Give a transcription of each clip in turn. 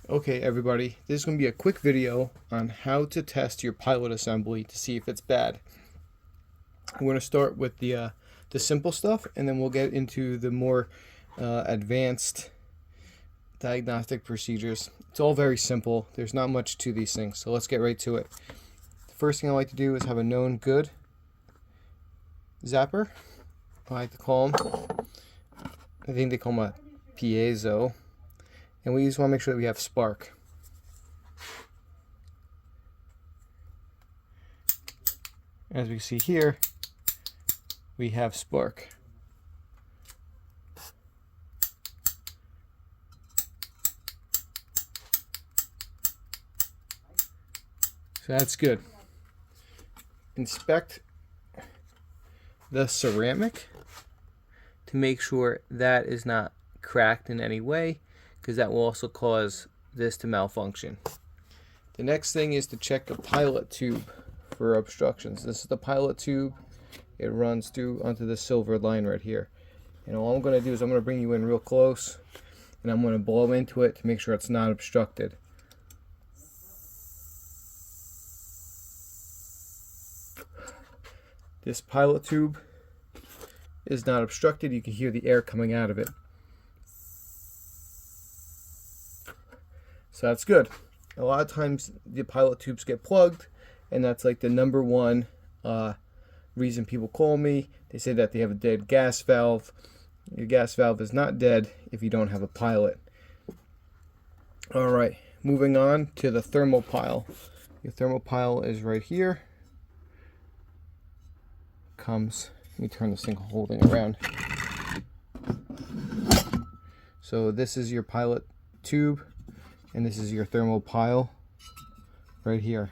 Okay everybody, this is going to be a quick video on how to test your pilot assembly to see if it's bad. We're going to start with the simple stuff, and then we'll get into the more advanced diagnostic procedures. It's all very simple. There's not much to these things, so let's get right to it. The first thing I like to do is have a known good zapper. I like to call them. I think they call them a piezo. And we just want to make sure that we have spark. As we see here, we have spark. So that's good. Inspect the ceramic to make sure that is not cracked in any way, because that will also cause this to malfunction. The next thing is to check the pilot tube for obstructions. This is the pilot tube. It runs through onto the silver line right here. And all I'm going to do is I'm going to bring you in real close, and I'm going to blow into it to make sure it's not obstructed. This pilot tube is not obstructed. You can hear the air coming out of it. So that's good. A lot of times the pilot tubes get plugged, and that's like the number one reason people call me. They say that they have a dead gas valve. Your gas valve is not dead if you don't have a pilot. Alright, moving on to the thermopile. Your thermopile is right here. Let me turn this thing holding around. So this is your pilot tube, and this is your thermopile right here.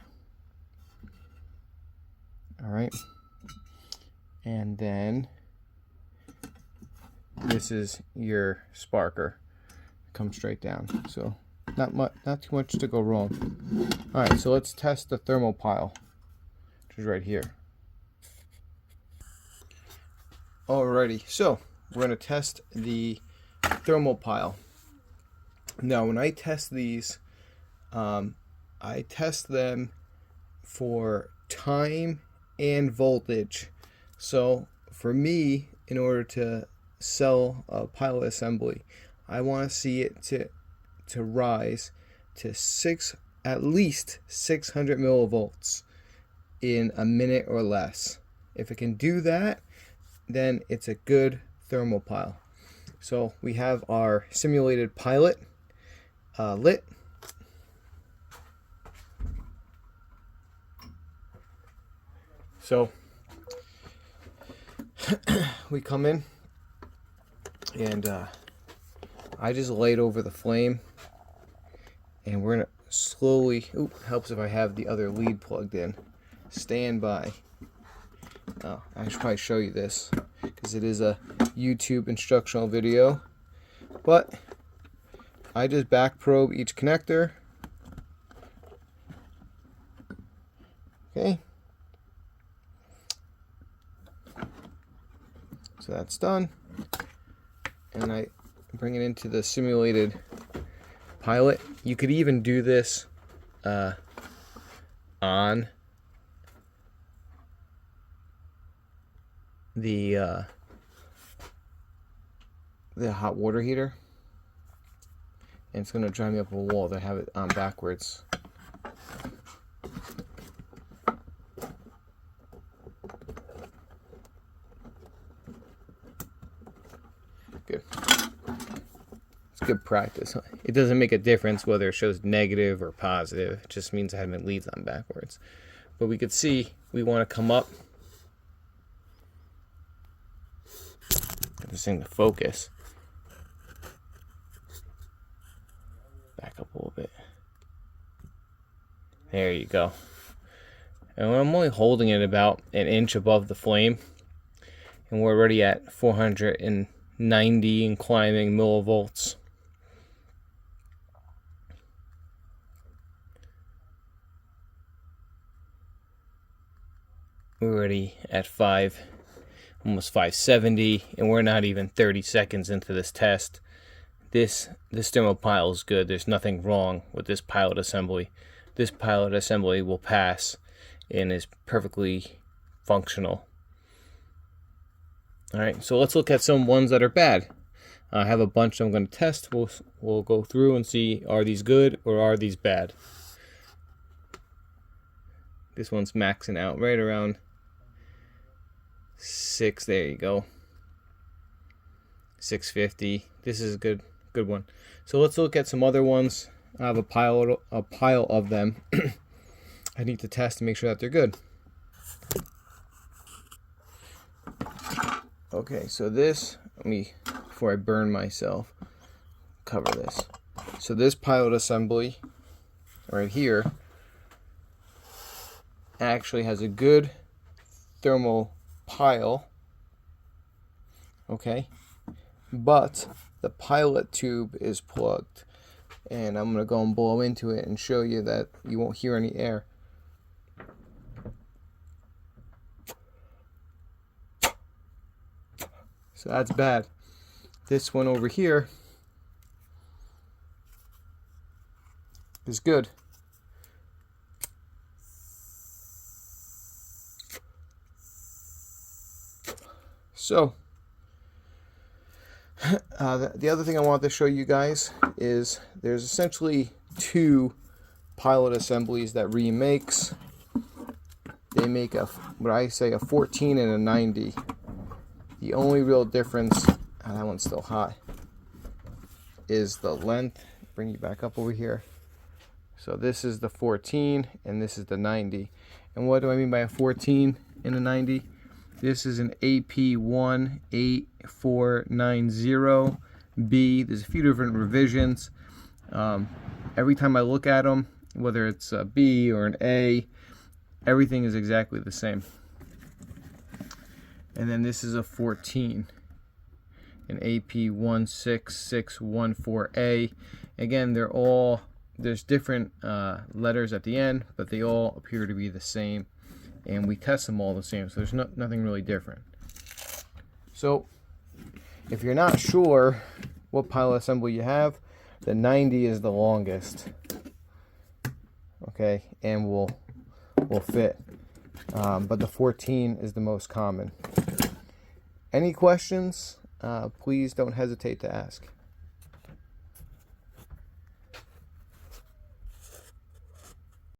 All right, and then this is your sparker. Comes straight down, so not too much to go wrong. All right, so let's test the thermopile, which is right here. Alrighty, so we're going to test the thermopile. Now, when I test these, I test them for time and voltage. So for me, in order to sell a pilot assembly, I want to see it to rise to at least 600 millivolts in a minute or less. If it can do that, then it's a good thermopile. So we have our simulated pilot lit. So we come in, and I just laid over the flame, and we're gonna slowly, helps if I have the other lead plugged in. Stand by. Oh, I should probably show you this because it is a YouTube instructional video, but I just back probe each connector. Okay, so that's done, and I bring it into the simulated pilot. You could even do this on the hot water heater, and it's going to drive me up a wall to have it on backwards. Good. It's good practice. It doesn't make a difference whether it shows negative or positive. It just means I have my leads on backwards. But we could see we want to come up. This thing to focus. Back up a little bit. There you go. And I'm only holding it about an inch above the flame, and we're already at 490 and climbing millivolts. We're already at almost 570, and we're not even 30 seconds into this test. this demo pile is good. There's nothing wrong with this pilot assembly. This pilot assembly will pass and is perfectly functional. Alright, so let's look at some ones that are bad. I have a bunch I'm going to test. We'll go through and see, are these good or are these bad? This one's maxing out right around 6. There you go. 650. This is a good one. So let's look at some other ones. I have a pile of them. I need to test to make sure that they're good. Okay, so this, before I burn myself, cover this. So this pilot assembly right here actually has a good thermal pile, okay, but the pilot tube is plugged, and I'm going to go and blow into it and show you that you won't hear any air. So that's bad. This one over here is good. So the other thing I wanted to show you guys is there's essentially 2 pilot assemblies that Rheem makes. They make what I say a 14 and a 90. The only real difference, that one's still hot, is the length. Bring you back up over here. So this is the 14 and this is the 90. And what do I mean by a 14 and a 90? This is an AP18490B. There's a few different revisions. Every time I look at them, whether it's a B or an A, everything is exactly the same. And then this is a 14, an AP16614A. Again, there's different letters at the end, but they all appear to be the same. And we test them all the same, so there's nothing really different. So if you're not sure what pilot assembly you have, the 90 is the longest, okay, and will fit, but the 14 is the most common. Any questions, please don't hesitate to ask.